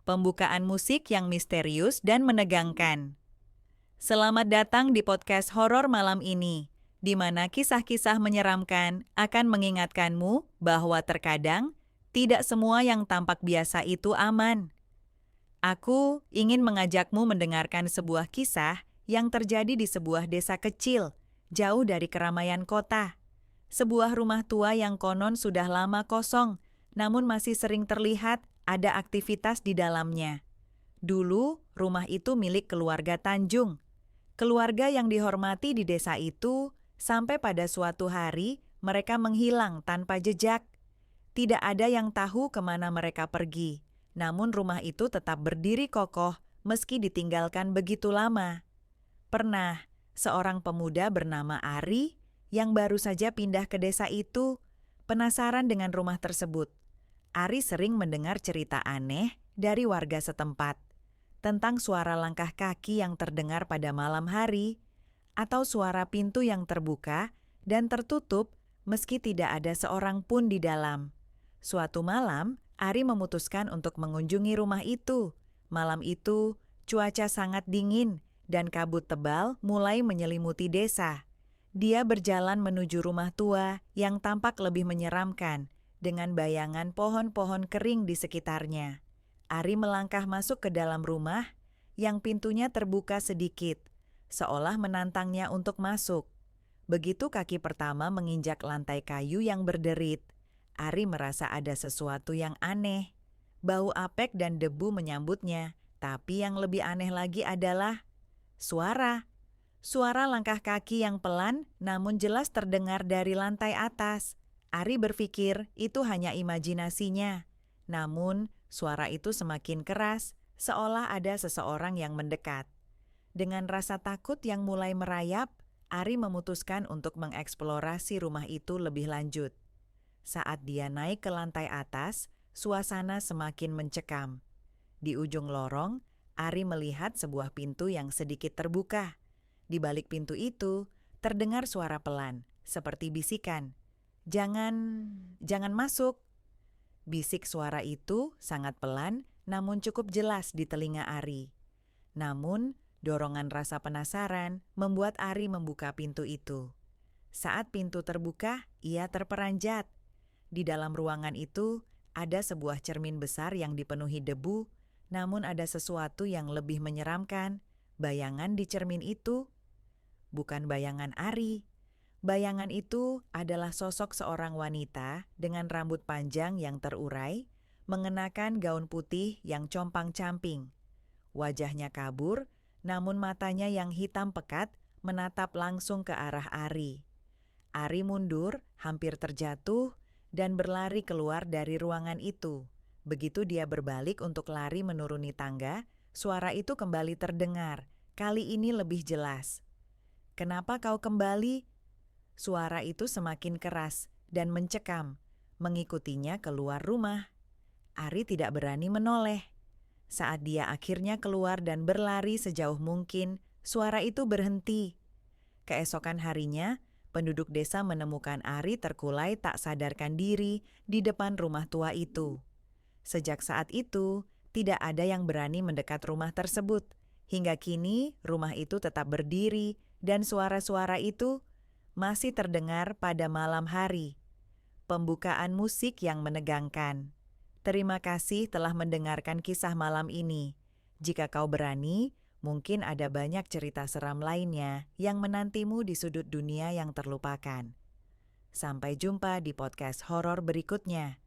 Pembukaan musik yang misterius dan menegangkan. Selamat datang di podcast horor malam ini, di mana kisah-kisah menyeramkan akan mengingatkanmu bahwa terkadang tidak semua yang tampak biasa itu aman. Aku ingin mengajakmu mendengarkan sebuah kisah yang terjadi di sebuah desa kecil, jauh dari keramaian kota. Sebuah rumah tua yang konon sudah lama kosong, namun masih sering terlihat ada aktivitas di dalamnya. Dulu, rumah itu milik keluarga Tanjung. Keluarga yang dihormati di desa itu, sampai pada suatu hari mereka menghilang tanpa jejak. Tidak ada yang tahu kemana mereka pergi, namun rumah itu tetap berdiri kokoh meski ditinggalkan begitu lama. Pernah, seorang pemuda bernama Ari yang baru saja pindah ke desa itu, penasaran dengan rumah tersebut. Ari sering mendengar cerita aneh dari warga setempat tentang suara langkah kaki yang terdengar pada malam hari atau suara pintu yang terbuka dan tertutup meski tidak ada seorang pun di dalam. Suatu malam, Ari memutuskan untuk mengunjungi rumah itu. Malam itu, cuaca sangat dingin dan kabut tebal mulai menyelimuti desa. Dia berjalan menuju rumah tua yang tampak lebih menyeramkan, dengan bayangan pohon-pohon kering di sekitarnya. Ari melangkah masuk ke dalam rumah yang pintunya terbuka sedikit, seolah menantangnya untuk masuk. Begitu kaki pertama menginjak lantai kayu yang berderit, Ari merasa ada sesuatu yang aneh. Bau apek dan debu menyambutnya, tapi yang lebih aneh lagi adalah suara. Suara langkah kaki yang pelan namun jelas terdengar dari lantai atas. Ari berpikir itu hanya imajinasinya. Namun, suara itu semakin keras, seolah ada seseorang yang mendekat. Dengan rasa takut yang mulai merayap, Ari memutuskan untuk mengeksplorasi rumah itu lebih lanjut. Saat dia naik ke lantai atas, suasana semakin mencekam. Di ujung lorong, Ari melihat sebuah pintu yang sedikit terbuka. Di balik pintu itu, terdengar suara pelan, seperti bisikan. Jangan masuk." Bisik suara itu sangat pelan, namun cukup jelas di telinga Ari. Namun, dorongan rasa penasaran membuat Ari membuka pintu itu. Saat pintu terbuka, ia terperanjat. Di dalam ruangan itu, ada sebuah cermin besar yang dipenuhi debu, namun ada sesuatu yang lebih menyeramkan. Bayangan di cermin itu bukan bayangan Ari. Bayangan itu adalah sosok seorang wanita dengan rambut panjang yang terurai, mengenakan gaun putih yang compang-camping. Wajahnya kabur, namun matanya yang hitam pekat menatap langsung ke arah Ari. Ari mundur, hampir terjatuh, dan berlari keluar dari ruangan itu. Begitu dia berbalik untuk lari menuruni tangga, suara itu kembali terdengar, kali ini lebih jelas. "Kenapa kau kembali?" Suara itu semakin keras dan mencekam, mengikutinya keluar rumah. Ari tidak berani menoleh. Saat dia akhirnya keluar dan berlari sejauh mungkin, suara itu berhenti. Keesokan harinya, penduduk desa menemukan Ari terkulai tak sadarkan diri di depan rumah tua itu. Sejak saat itu, tidak ada yang berani mendekat rumah tersebut. Hingga kini, rumah itu tetap berdiri dan suara-suara itu masih terdengar pada malam hari. Pembukaan musik yang menegangkan. Terima kasih telah mendengarkan kisah malam ini. Jika kau berani, mungkin ada banyak cerita seram lainnya yang menantimu di sudut dunia yang terlupakan. Sampai jumpa di podcast horor berikutnya.